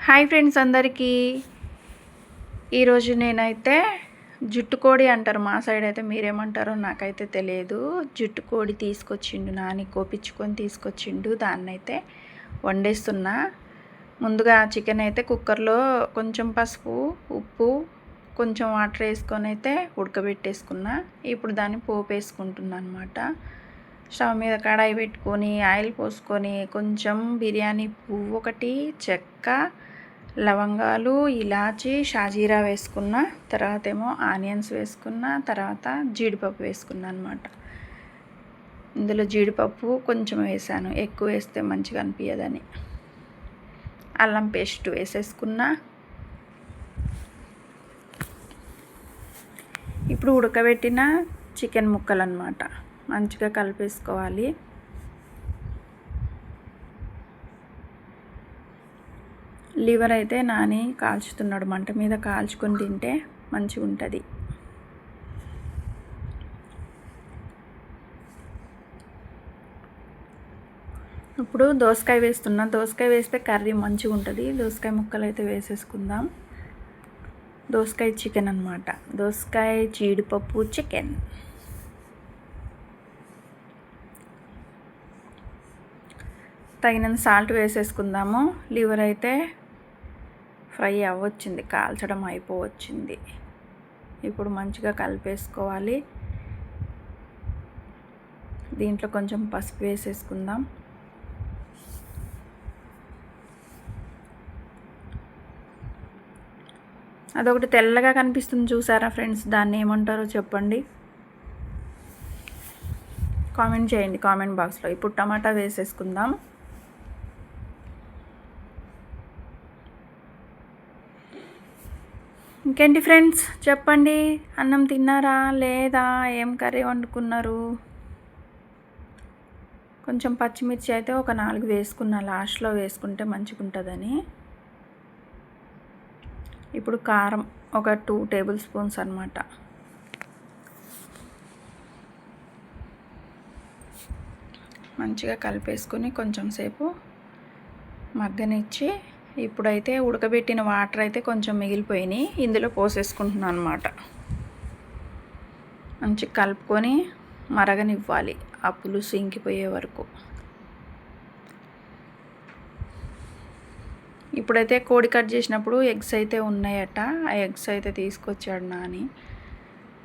Hi friends అందరికీ. ఈరోజు నేనైతే జుట్టు కోడి అంటారు, మా సైడ్ అయితే మీరేమంటారో నాకైతే తెలియదు. జుట్టు కోడి తీసుకొచ్చిండు, నాని కోపించుకొని తీసుకొచ్చిండు. దాన్ని అయితే వండేస్తున్నా. ముందుగా చికెన్ అయితే కుక్కర్లో కొంచెం పసుపు, ఉప్పు, కొంచెం వాటర్ వేసుకొని అయితే ఉడకబెట్టేసుకున్నా. ఇప్పుడు దాన్ని పోపు వేసుకుంటున్నా అనమాట. స్టవ్ మీద కడాయి పెట్టుకొని ఆయిల్ పోసుకొని కొంచెం బిర్యానీ పువ్వు ఒకటి, చెక్క, లవంగాలు, ఇలాచి, షాజీరా వేసుకున్న. తర్వాత ఏమో ఆనియన్స్ వేసుకున్న. తర్వాత జీడిపప్పు వేసుకున్నా అనమాట. ఇందులో జీడిపప్పు కొంచెం వేసాను, ఎక్కువ వేస్తే మంచిగా అనిపించదని. అల్లం పేస్ట్ వేసేసుకున్నా. ఇప్పుడు ఉడకబెట్టిన చికెన్ ముక్కలు అన్నమాట, మంచిగా కలిపేసుకోవాలి. లివర్ అయితే నాని కాల్చుతున్నాడు, మంట మీద కాల్చుకొని తింటే మంచిగా ఉంటుంది. ఇప్పుడు దోసకాయ వేస్తున్నా. దోసకాయ వేస్తే కర్రీ మంచిగా ఉంటుంది. దోసకాయ ముక్కలు అయితే వేసేసుకుందాం. దోసకాయ చికెన్ అన్నమాట, దోసకాయ జీడిపప్పు చికెన్. తగినంత సాల్ట్ వేసేసుకుందాము. లివర్ అయితే ఫ్రై అవ్వచ్చింది, కాల్చడం అయిపోవచ్చింది. ఇప్పుడు మంచిగా కలిపేసుకోవాలి. దీంట్లో కొంచెం పసుపు వేసేసుకుందాం. అదొకటి తెల్లగా కనిపిస్తుంది చూసారా ఫ్రెండ్స్, దాన్ని ఏమంటారో చెప్పండి, కామెంట్ చేయండి కామెంట్ బాక్స్లో. ఇప్పుడు టమాటా వేసేసుకుందాం. ఇంకేంటి ఫ్రెండ్స్ చెప్పండి, అన్నం తిన్నారా లేదా, ఏం కర్రీ వండుకున్నారు? కొంచెం పచ్చిమిర్చి అయితే ఒక 4 వేసుకున్నా, లాస్ట్లో వేసుకుంటే మంచిగా ఉంటుందని. ఇప్పుడు కారం ఒక 2 టేబుల్ స్పూన్స్ అన్నమాట. మంచిగా కలిపేసుకొని కొంచెం సేపు మగ్గనిచ్చి, ఇప్పుడైతే ఉడకబెట్టిన వాటర్ అయితే కొంచెం మిగిలిపోయినాయి, ఇందులో పోసేసుకుంటున్నాను అనమాట. మంచిగా కలుపుకొని మరగనివ్వాలి ఆ పులుసు ఇంకిపోయే వరకు. ఇప్పుడైతే కోడి కట్ చేసినప్పుడు ఎగ్స్ అయితే ఉన్నాయట, ఆ ఎగ్స్ అయితే తీసుకొచ్చాడు నాని.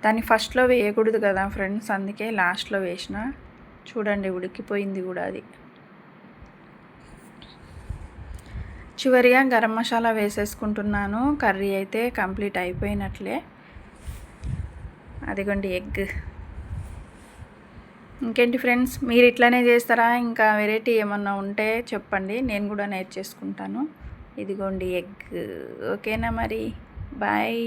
దాన్ని ఫస్ట్లో వేయకూడదు కదా ఫ్రెండ్స్, అందుకే లాస్ట్లో వేసిన. చూడండి ఉడికిపోయింది కూడా అది. చివరిగా గరం మసాలా వేసేసుకుంటున్నాను. కర్రీ అయితే కంప్లీట్ అయిపోయినట్లే. అదిగోండి ఎగ్. ఇంకేంటి ఫ్రెండ్స్, మీరు ఇట్లానే చేస్తారా? ఇంకా వెరైటీ ఏమన్నా ఉంటే చెప్పండి, నేను కూడా నేర్చేసుకుంటాను. ఇదిగోండి ఎగ్. ఓకేనా మరి, బాయ్.